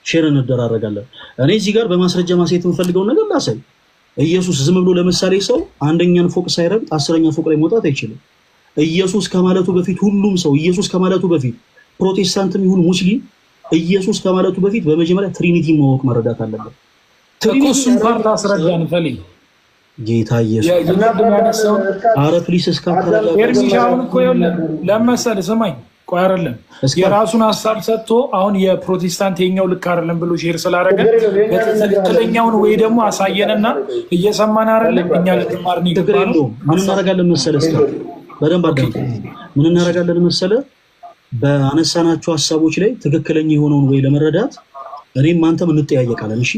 ሼር እንደራረጋለን። እኔ እዚህ ጋር በማስረጃ ማሳየት የምፈልገውን ነገር ላሳይ። ኢየሱስ ዝም ብሎ ለምሳሌ ሰው አንደኛን ፎቅ ሳይረግጥ 10ኛ ፎቅ ላይ መውጣት አይችልም። ኢየሱስ ከማለቱ በፊት ሁሉም ሰው ኢየሱስ ከማለቱ በፊት ፕሮቴስታንትም ይሁን ሙስሊም ኢየሱስ ከማለቱ በፊት በመጀመሪያ ትሪኒቲ ማወቅ መረዳት አለበት። ትሪኒቲን ፓርት አስረዳን ፈልግ ጌታ ኢየሱስ አረ ፕሊስ እስካከራላ ኤርሚሻውን እኮ ለመሰለ ሰማኝ ቆይ አይደለም የራሱን ሐሳብ ሰጥቶ አሁን የፕሮቴስታንት የኛው ልክ አይደለም ብሎ ሼር ስላደረገ በትክክለኛውን ወይ ደግሞ አሳየንና እየሰማን አይደለም እኛ ልትማር ነው ይገባሉ። ምን እናደርጋለን መሰለ እስካ በደንብ አዳም ምን እናደርጋለን መሰለ በአነሳናቸው ሐሳቦች ላይ ትክክለኛ የሆነውን ወይ ለመረዳት እኔም አንተም እንጠያየቃለን። እሺ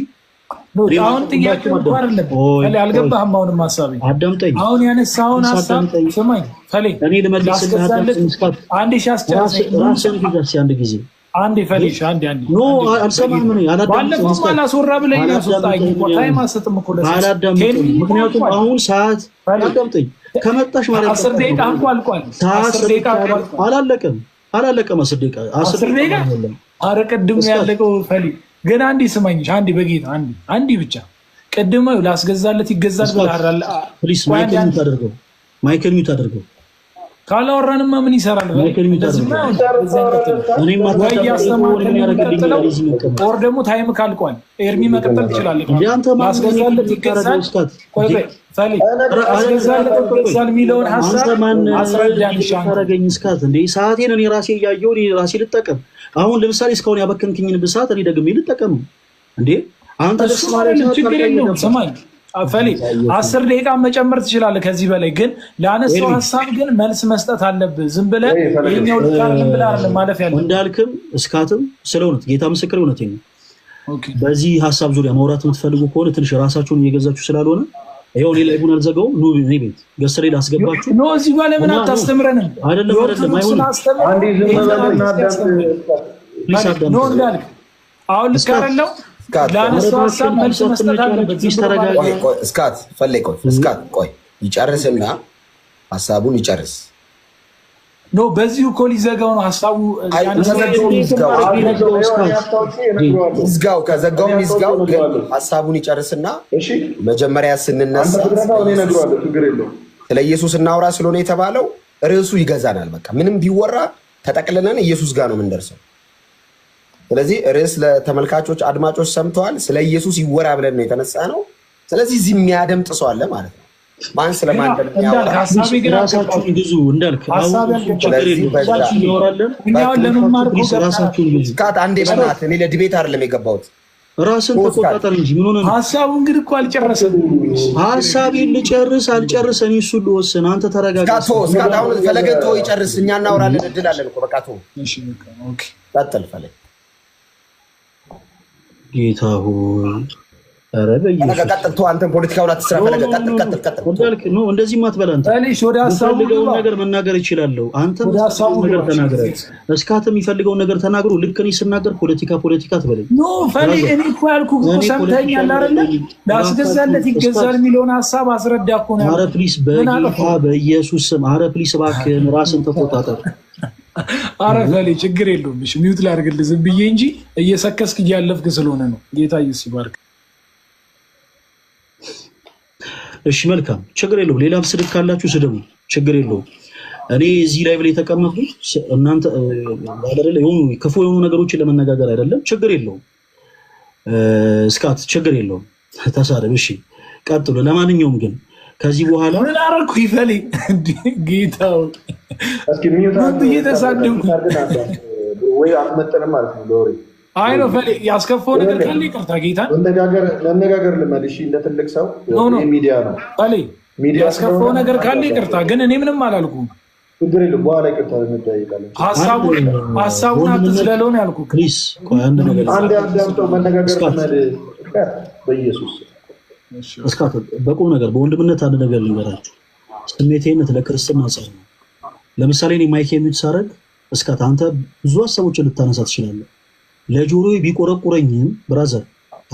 አሁን ጥያቄው አይደለም አልገባህም። አሁንም ሐሳቤ አዳምጠኝ። አሁን ያነሳውን ሐሳብ ስማኝ ፈሌ እኔ ልመልስልህ አንዴ ሻስጨርሰኝ አንድ ጊዜ አንዴ ፈሌሽ አንዴ ኖ አልሰማህም። እኔ ባለፈው ማላስወራ ብለኝ ነው ሶጣኝ ታይም አሰጥም እኮ አላዳምጥም። ምክንያቱም አሁን ሰዓት አዳምጠኝ ከመጣሽ ማለት 10 ደቂቃ አልቋል። 10 ደቂቃ አላለቀም 10 ደቂቃ 10 ደቂቃ ኧረ ቅድም ያለቀው ፈሌ ግን አንዲ ስማኝ አንዲ በጌታ አንዲ ብቻ ቅድም ላስገዛለት ይገዛል ብለሃል። ፕሊስ ማይክል ሚውት አድርገው ካላወራንማ ምን ይሰራል? ኦር ደግሞ ታይም ካልቋል ኤርሚ መቀጠል ትችላለህ። ማስገዛለት ይገዛል የሚለውን ሀሳብ አስረዳኝ። እስካት እንደ ሰዓቴን እኔ ራሴ እያየሁ እኔ ራሴ ልጠቀም። አሁን ለምሳሌ እስካሁን ያበከንክኝን ብሳት እኔ ደግሜ ልጠቀም እንዴ? አንተ ደስ ማለት ችግር የለውም። ስማኝ ፈሊ 10 ደቂቃ መጨመር ትችላለህ ከዚህ በላይ ግን ለአነሳው ሀሳብ ግን መልስ መስጠት አለብህ። ዝም ብለህ ይሄኛው ልታርም ብለህ አይደለም ማለፍ ያለብህ። እንዳልክም እስካትም ስለሆነ ጌታ ምስክር እውነቴን ነው። በዚህ ሀሳብ ዙሪያ ማውራት የምትፈልጉ ከሆነ ትንሽ ራሳችሁን እየገዛችሁ ስላልሆነ ይሄው እኔ ላይቡን አልዘጋውም። ኑ እኔ ቤት ገስሬ ላስገባችሁ ነው። እዚህ ጋር ለምን አታስተምረንም? አይደለም አይሆንም። አንዴ ዝም በልና እንዳልክ ነው እንዳልክ አሁን ልካረለው ለአነሳው ሀሳብ መልስ መስጠት አለበት። እስካት ፈለይ ቆይ ይጨርስና ሀሳቡን ይጨርስ። ኖ በዚሁ እኮ ሊዘጋው ነው ሀሳቡ። ይዝጋው ከዘጋው ይዝጋው። ሀሳቡን ይጨርስና መጀመሪያ ስንነሳ ስለ ኢየሱስ እናውራ ስለሆነ የተባለው ርዕሱ ይገዛናል። በቃ ምንም ቢወራ ተጠቅልለን ኢየሱስ ጋር ነው የምንደርሰው። ስለዚህ ርዕስ ለተመልካቾች አድማጮች ሰምተዋል። ስለ ኢየሱስ ይወራ ብለን ነው የተነሳ ነው። ስለዚህ እዚህ የሚያደምጥ ሰው አለ ማለት ነው። ማን ስለማን እንደሚያወራ ራሳችሁን ግዙ። እንዳልክ እስካት አንዴ በእናትህ እኔ ለዲቤት አይደለም የገባሁት። ራስን ተቆጣጠር እንጂ ምን ሆነ? ሀሳቡ እንግዲህ እኮ አልጨረሰም። ሀሳቤን ልጨርስ አልጨርስ እኔ እሱን ልወስን። አንተ ተረጋጋ። እስካት አሁን ፈለገ ተወው ይጨርስ። እኛ እናወራለን። እድል አለን እኮ በቃ ተወው። እሺ በቃ ኦኬ ቀጥል ፈለገ። ጌታ ሆይ ኧረ በኢየሱስ ቀጥል። ተው አንተም ፖለቲካውን አትስራ። ፈለገ ቀጥል። እንዳልክ ነው እንደዚህ ማትበላ አንተ። እሺ ወደ ሀሳቡ ነገር መናገር ይችላል። አንተ ነገር ተናገር። እስካት የሚፈልገውን ነገር ተናግሮ ልክ እኔ ስናገር ፖለቲካ ትበለኝ። ኖ ፈሊ እኔ እኮ ያልኩህ እኮ ሰምተኛል አይደለ? ላስገዛለት ይገዛል የሚለውን ሀሳብ አስረዳ እኮ ነው። ኧረ ፕሊስ በጌታ በኢየሱስ ስም ኧረ ፕሊስ እባክህን ራስን ተቆጣጠር። ኧረ ፈሊ ችግር የለውም። እሺ ሚውት ላድርግልህ ዝም ብዬ እንጂ እየሰከስክ እያለፍክ ስለሆነ ነው። ጌታ ኢየሱስ ይባርክ። እሺ መልካም ችግር የለውም። ሌላም ስድብ ካላችሁ ስድቡ ችግር የለውም። እኔ እዚህ ላይ ብለ የተቀመጥኩት እናንተ አይደለ የሆኑ ክፉ የሆኑ ነገሮችን ለመነጋገር አይደለም። ችግር የለውም። እስካት ችግር የለውም። ተሳደብ። እሺ ቀጥሎ። ለማንኛውም ግን ከዚህ በኋላ ምን አደረኩ ይፈሊ ጌታው እስኪ ሚውት እየተሳደብኩ ወይ አትመጠንም ማለት ነው ሎሪ አይ ነው ፈሊ ያስከፈው ነገር ካለ ይቅርታ ጌታ ለነጋገር ልመልሽ እንደ ትልቅ ሰው ሚዲያ ነው ፈሊ ሚዲያ ያስከፈው ነገር ካለ ይቅርታ ግን እኔ ምንም አላልኩም። ችግር የለም በኋላ ይቅርታ እንጠይቃለን። ሀሳቡን አትዝለለው ነው ያልኩህ። ፕሊዝ ቆይ አንድ ነገር አንድ መነጋገር በኢየሱስ እስካት በቁም ነገር በወንድምነት አንድ ነገር ልንገራችሁ። ስሜቴነት ለክርስትና ጻፍ ነው። ለምሳሌ እኔ ማይክ የሚት ሳረግ እስካት አንተ ብዙ ሀሳቦችን ልታነሳ ትችላለህ። ለጆሮዬ ቢቆረቁረኝም ብራዘር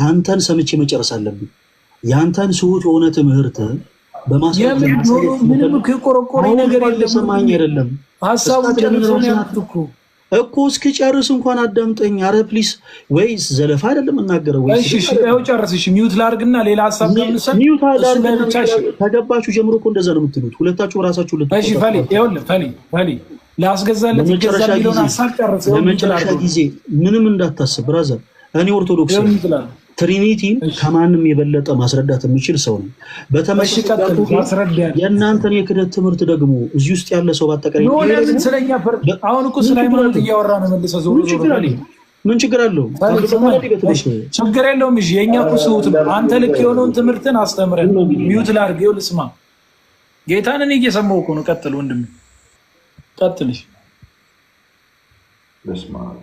አንተን ሰምቼ መጨረስ አለብኝ። ያንተን ስሁት የሆነ ትምህርት በማስረጃ ምንም ከቆረቆረኝ ነገር የለም። ሰማኝ አይደለም ሀሳቡን ጨርሶ ነው ያልኩህ እኮ እስኪጨርስ እንኳን አዳምጠኝ። ኧረ ፕሊስ ወይስ ዘለፋ አይደለም እናገረው ወይ? እሺ ያው ጨርስ። እሺ ሚውት ላድርግና ሌላ ሀሳብ ከምንሰጥ ሚውት አድርገን ተገባችሁ ጀምሮ እኮ እንደዛ ነው የምትሉት ሁለታችሁ ራሳችሁ ልትሉ። እሺ ፈሊ ይኸውልህ ፈሊ ላስገዛለት ይገዛል የሚለውን ሀሳብ ጨርስ። ለመጨረሻ ጊዜ ምንም እንዳታስብ ብራዘር። እኔ ኦርቶዶክስ ትሪኒቲን ከማንም የበለጠ ማስረዳት የሚችል ሰው ነው። በተመሽቀጥ የእናንተን የክደት ትምህርት ደግሞ እዚህ ውስጥ ያለ ሰው ባጠቃላይ ነው። ለምን ስለኛ አሁን እኮ ስለ ሃይማኖት እያወራ ነው። መልሰህ ዞር ምን ችግር አለው? ችግር የለውም። እሺ የኛ እኮ ስሁት አንተ ልክ የሆነውን ትምህርትን አስተምረን ሚውት ላድርግ። ይኸውልህ ስማ ጌታን እኔ እየሰማሁ እኮ ነው። ቀጥል ወንድም ቀጥልሽ። በስመ አብ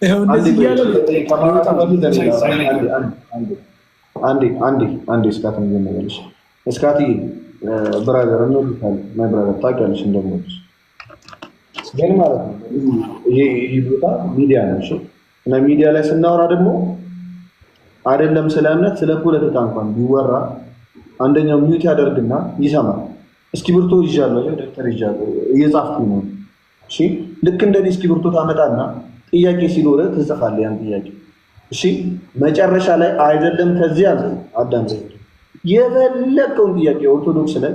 ይሄው እንደዚህ ያለ አንዴ እስካትም ይመለሽ እስካቲ ብራዘር ነው ማይ ብራዘር ታውቂያለሽ እንደምወድሽ ግን ማለት ነው። ይሄ ቦታ ሚዲያ ነው። እሺ እና ሚዲያ ላይ ስናወራ ደግሞ አይደለም ስለ እምነት ስለ ፖለቲካ እንኳን ቢወራ አንደኛው ሚውት ያደርግና ይሰማል። እስክሪብቶ ይዣለሁ ደብተር ይዣለሁ እየጻፍኩ ነው። እሺ ልክ እንደዚህ እስክሪብቶ ታመጣና ጥያቄ ሲኖር ትጽፋለህ ያን ጥያቄ። እሺ መጨረሻ ላይ አይደለም ከዚህ ያለ አዳም የፈለከውን ጥያቄ ኦርቶዶክስ ላይ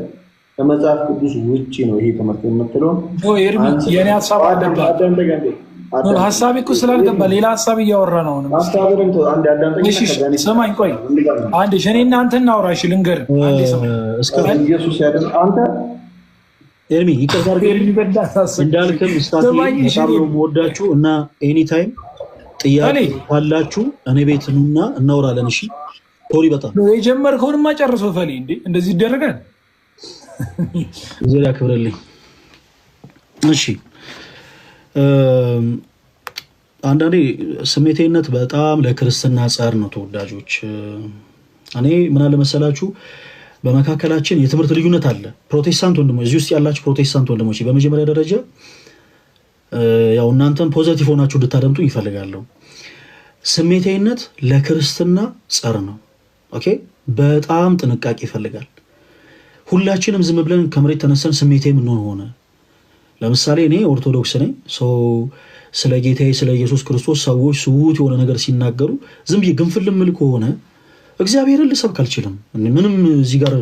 ከመጽሐፍ ቅዱስ ውጪ ነው ይሄ ትምህርት የምትለው። ኤርሚ የኔ ሀሳብ አልገባ ሀሳቤ እኮ ስላልገባ ሌላ ሀሳብ እያወራ ነው። ስማኝ ቆይ አንዴ እኔ እናንተ እናውራ። እሺ ልንገርህ ኢየሱስ ያደን አንተ ኤርሚ ይቅርታ እንዳልክም ስታስበኝ በጣም ነው የምወዳችሁ እና ኤኒታይም ጥያቄ ካላችሁ እኔ ቤት ኑና እናወራለን። እሺ ቶሪ በጣም የጀመርከውንማ ጨርሶ ፈሌ እንዴ እንደዚህ ይደረጋል? እዚህ ያክብርልኝ። እሺ አንዳንዴ ስሜቴነት በጣም ለክርስትና ጸር ነው ተወዳጆች። እኔ ምን አለ መሰላችሁ በመካከላችን የትምህርት ልዩነት አለ። ፕሮቴስታንት ወንድሞች እዚህ ውስጥ ያላችሁ ፕሮቴስታንት ወንድሞች በመጀመሪያ ደረጃ ያው እናንተም ፖዚቲቭ ሆናችሁ እንድታደምጡ ይፈልጋለሁ። ስሜቴነት ለክርስትና ጸር ነው። ኦኬ በጣም ጥንቃቄ ይፈልጋል። ሁላችንም ዝም ብለን ከመሬት ተነስተን ስሜቴ ምን ሆነ። ለምሳሌ እኔ ኦርቶዶክስ ነኝ። ስለ ጌታዬ ስለ ኢየሱስ ክርስቶስ ሰዎች ስውት የሆነ ነገር ሲናገሩ ዝም ብዬ ግንፍል ምል ከሆነ እግዚአብሔርን ልሰብክ አልችልም። ምንም እዚህ ጋር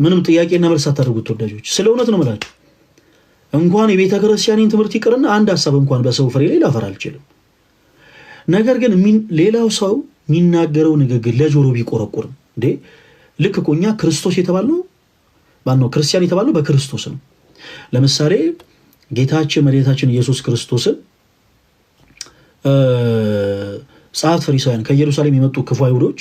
ምንም ጥያቄና መልስ አታደርጉት ተወዳጆች። ስለ እውነት ነው የምላችሁ። እንኳን የቤተ ክርስቲያንን ትምህርት ይቅርና አንድ ሀሳብ እንኳን በሰው ፍሬ ላይ ላፈራ አልችልም። ነገር ግን ሌላው ሰው የሚናገረው ንግግር ለጆሮ ቢቆረቁርም እንዴ ልክ እኮ እኛ ክርስቶስ የተባልነው ማነው ክርስቲያን የተባልነው በክርስቶስ ነው። ለምሳሌ ጌታችን መድኃኒታችን ኢየሱስ ክርስቶስን ጸሐፍት ፈሪሳውያን ከኢየሩሳሌም የመጡ ክፉ አይሁዶች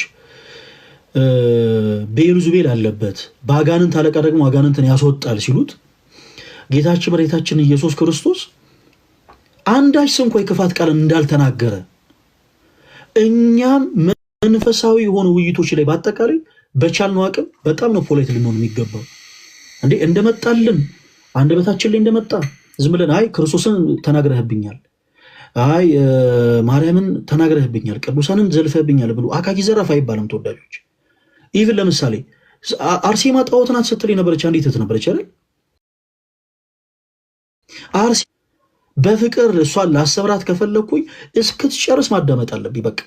ቤልዙቤል አለበት በአጋንንት አለቃ ደግሞ አጋንንትን ያስወጣል ሲሉት ጌታችን መድኃኒታችን ኢየሱስ ክርስቶስ አንዳች እንኳ የክፋት ቃል እንዳልተናገረ እኛም መንፈሳዊ የሆኑ ውይይቶች ላይ በአጠቃላይ በቻልነው አቅም በጣም ነው ፖላይት ልንሆን የሚገባው። እንዴ እንደመጣልን አንደበታችን ላይ እንደመጣ ዝም ብለን አይ ክርስቶስን ተናግረህብኛል፣ አይ ማርያምን ተናግረህብኛል፣ ቅዱሳንን ዘልፈህብኛል ብሎ አካኪ ዘራፍ አይባልም ተወዳጆች። ኢቭን ለምሳሌ አርሴማ ጣዖት ናት ስትል የነበረች አንዲት እህት ነበረች አይደል? አርሴ በፍቅር እሷን ላሰብራት ከፈለኩኝ እስክትጨርስ ማዳመጥ አለብኝ። በቃ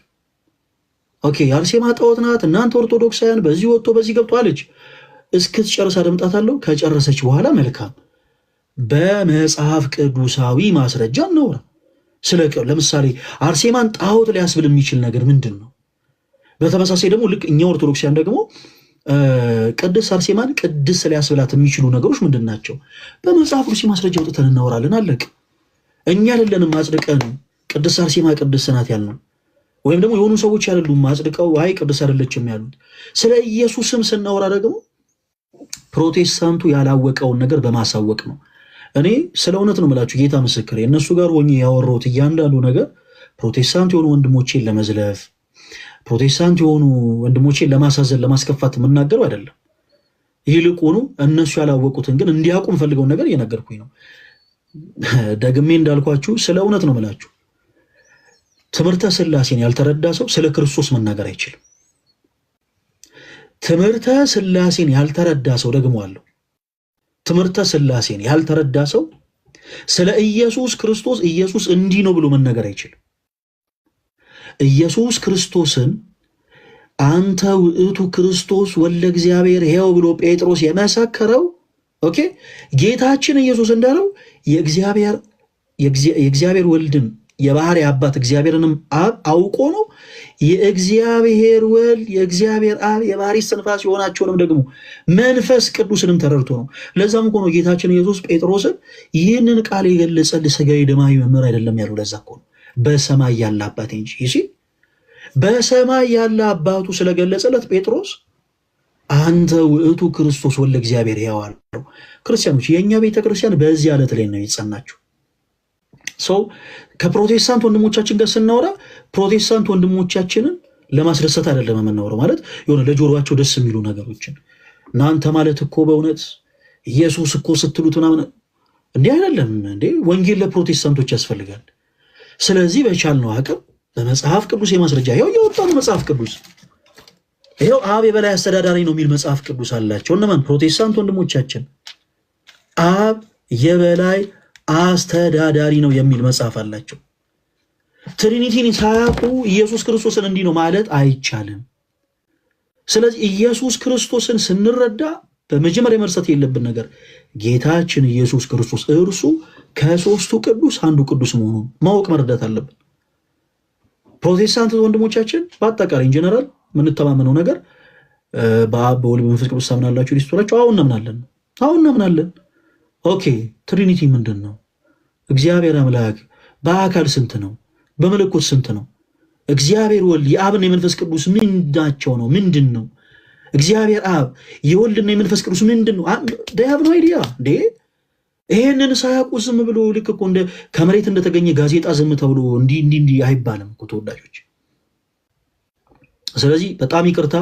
ኦኬ አርሴማ ጣዖት ናት እናንተ ኦርቶዶክሳውያን በዚህ ወጥቶ በዚህ ገብቶ አለች። እስክትጨርስ አደምጣታለሁ። ከጨረሰች በኋላ መልካም በመጽሐፍ ቅዱሳዊ ማስረጃ እናውራ። ለምሳሌ አርሴማን ጣዖት ሊያስብል የሚችል ነገር ምንድን ነው? በተመሳሳይ ደግሞ ልክ እኛ ኦርቶዶክሳውያን ደግሞ ቅድስት አርሴማን ቅድስት ሊያስብላት የሚችሉ ነገሮች ምንድን ናቸው? በመጽሐፍ ቅዱስ ማስረጃ አውጥተን እናወራለን። አለቅ እኛ አይደለንም አጽድቀን ቅድስት አርሴማ ቅድስት ናት ያልነው፣ ወይም ደግሞ የሆኑ ሰዎች አይደሉም አጽድቀው አይ ቅድስት አይደለችም ያሉት። ስለ ኢየሱስም ስናወራ ደግሞ ፕሮቴስታንቱ ያላወቀውን ነገር በማሳወቅ ነው። እኔ ስለ እውነት ነው የምላችሁ፣ ጌታ ምስክሬ፣ እነሱ ጋር ሆኜ ያወራሁት እያንዳንዱ ነገር ፕሮቴስታንት የሆኑ ወንድሞቼን ለመዝለፍ፣ ፕሮቴስታንት የሆኑ ወንድሞቼን ለማሳዘን፣ ለማስከፋት የምናገረው አይደለም። ይልቁኑ እነሱ ያላወቁትን ግን እንዲያውቁ የምፈልገውን ነገር እየነገርኩኝ ነው። ደግሜ እንዳልኳችሁ ስለ እውነት ነው የምላችሁ። ትምህርተ ሥላሴን ያልተረዳ ሰው ስለ ክርስቶስ መናገር አይችልም። ትምህርተ ሥላሴን ያልተረዳ ሰው ደግሞ አለው። ትምህርተ ሥላሴን ያልተረዳ ሰው ስለ ኢየሱስ ክርስቶስ ኢየሱስ እንዲህ ነው ብሎ መናገር አይችልም። ኢየሱስ ክርስቶስን አንተ ውእቱ ክርስቶስ ወልደ እግዚአብሔር ሕያው ብሎ ጴጥሮስ የመሰከረው ኦኬ ጌታችን ኢየሱስ እንዳለው የእግዚአብሔር ወልድን የባህሪ አባት እግዚአብሔርንም አብ አውቆ ነው። የእግዚአብሔር ወልድ የእግዚአብሔር አብ የባህሪ እስትንፋስ የሆናቸውንም ደግሞ መንፈስ ቅዱስንም ተረድቶ ነው። ለዛም እኮ ነው ጌታችን ኢየሱስ ጴጥሮስን ይህንን ቃል የገለጸልህ ሥጋዊ ደማዊ መምህር አይደለም ያለው። ለዛ እኮ ነው በሰማይ ያለ አባቴ እንጂ። እሺ በሰማይ ያለ አባቱ ስለገለጸለት ጴጥሮስ አንተ ውእቱ ክርስቶስ ወልደ እግዚአብሔር ሕያው አለው። ክርስቲያኖች፣ የእኛ ቤተክርስቲያን በዚህ ዕለት ላይ ነው የጸናችው። ሰው ከፕሮቴስታንት ወንድሞቻችን ጋር ስናወራ ፕሮቴስታንት ወንድሞቻችንን ለማስደሰት አይደለም የምናወራው። ማለት የሆነ ለጆሮአቸው ደስ የሚሉ ነገሮችን እናንተ ማለት እኮ በእውነት ኢየሱስ እኮ ስትሉት ምናምን እንዲህ አይደለም እንዴ። ወንጌል ለፕሮቴስታንቶች ያስፈልጋል። ስለዚህ በቻልነው አቅም በመጽሐፍ ቅዱስ የማስረጃ ይኸው እየወጣ ነው። መጽሐፍ ቅዱስ ይኸው አብ የበላይ አስተዳዳሪ ነው የሚል መጽሐፍ ቅዱስ አላቸው። እነማን? ፕሮቴስታንት ወንድሞቻችን አብ የበላይ አስተዳዳሪ ነው የሚል መጽሐፍ አላቸው። ትሪኒቲን ሳያውቁ ኢየሱስ ክርስቶስን እንዲህ ነው ማለት አይቻልም። ስለዚህ ኢየሱስ ክርስቶስን ስንረዳ በመጀመሪያ መርሳት የለብን ነገር ጌታችን ኢየሱስ ክርስቶስ እርሱ ከሶስቱ ቅዱስ አንዱ ቅዱስ መሆኑን ማወቅ መረዳት አለብን። ፕሮቴስታንት ወንድሞቻችን በአጠቃላይ ኢንጀነራል የምንተማመነው ነገር በአብ በወልድ በመንፈስ ቅዱስ ታምናላችሁ ሊስቶላችሁ አሁን እናምናለን። ኦኬ ትሪኒቲ ምንድን ነው? እግዚአብሔር አምላክ በአካል ስንት ነው? በመለኮት ስንት ነው? እግዚአብሔር ወልድ የአብና የመንፈስ ቅዱስ ምንዳቸው ነው? ምንድን ነው? እግዚአብሔር አብ የወልድና የመንፈስ ቅዱስ ምንድን ነው? ዳያብ ነው አይዲያ እንዴ? ይሄንን ሳያውቁ ዝም ብሎ ልክ እኮ እንደ ከመሬት እንደተገኘ ጋዜጣ ዝም ተብሎ እንዲህ አይባልም እኮ ተወዳጆች። ስለዚህ በጣም ይቅርታ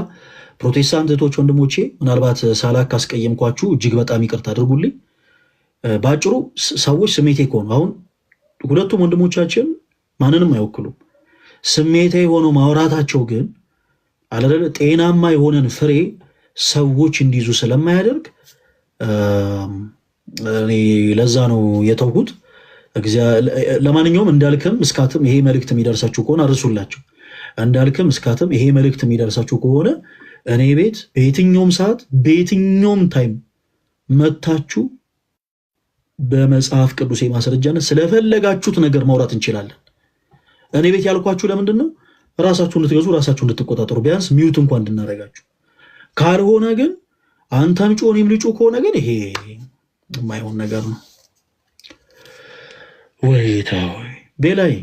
ፕሮቴስታንት እህቶች ወንድሞቼ፣ ምናልባት ሳላክ ካስቀየምኳችሁ እጅግ በጣም ይቅርታ አድርጉልኝ። በአጭሩ ሰዎች ስሜቴ ከሆኑ አሁን ሁለቱም ወንድሞቻችን ማንንም አይወክሉም። ስሜታዊ ሆነው ማውራታቸው ግን አለለ ጤናማ የሆነን ፍሬ ሰዎች እንዲይዙ ስለማያደርግ እኔ ለዛ ነው የተውሁት። ለማንኛውም እንዳልክም እስካትም ይሄ መልእክት የሚደርሳችሁ ከሆነ አርሱላቸው። እንዳልክም እስካትም ይሄ መልእክት የሚደርሳችሁ ከሆነ እኔ ቤት በየትኛውም ሰዓት በየትኛውም ታይም መታችሁ በመጽሐፍ ቅዱስ ማስረጃነት ስለፈለጋችሁት ነገር ማውራት እንችላለን። እኔ ቤት ያልኳችሁ ለምንድን ነው? ራሳችሁ እንድትገዙ ራሳችሁ እንድትቆጣጠሩ ቢያንስ ሚዩት እንኳን እንድናረጋችሁ። ካልሆነ ግን አንተም ጮህ እኔም ልጩህ ከሆነ ግን ይሄ የማይሆን ነገር ነው። ወይታው ቤላይ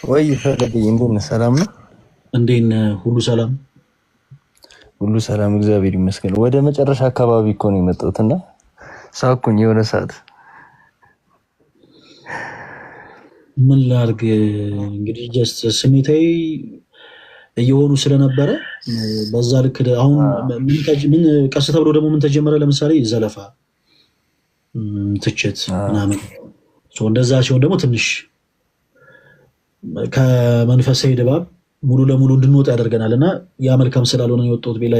ወይ ፈለገኝ እንደምን ሰላም ነው? እንዴን ሁሉ ሰላም? ሁሉ ሰላም እግዚአብሔር ይመስገን። ወደ መጨረሻ አካባቢ እኮ ነው የመጣሁትና ሳኩኝ የሆነ ሰዓት ምን ላድርግ እንግዲህ ጀስት ስሜታዊ እየሆኑ ስለነበረ በዛ ልክ አሁን ምን ቀስ ተብሎ ደግሞ ምን ተጀመረ? ለምሳሌ ዘለፋ፣ ትችት ምናምን እንደዛ ሲሆን ደግሞ ትንሽ ከመንፈሳዊ ድባብ ሙሉ ለሙሉ እንድንወጣ ያደርገናል እና ያ መልካም ስላልሆነ የወጣሁት ቤላ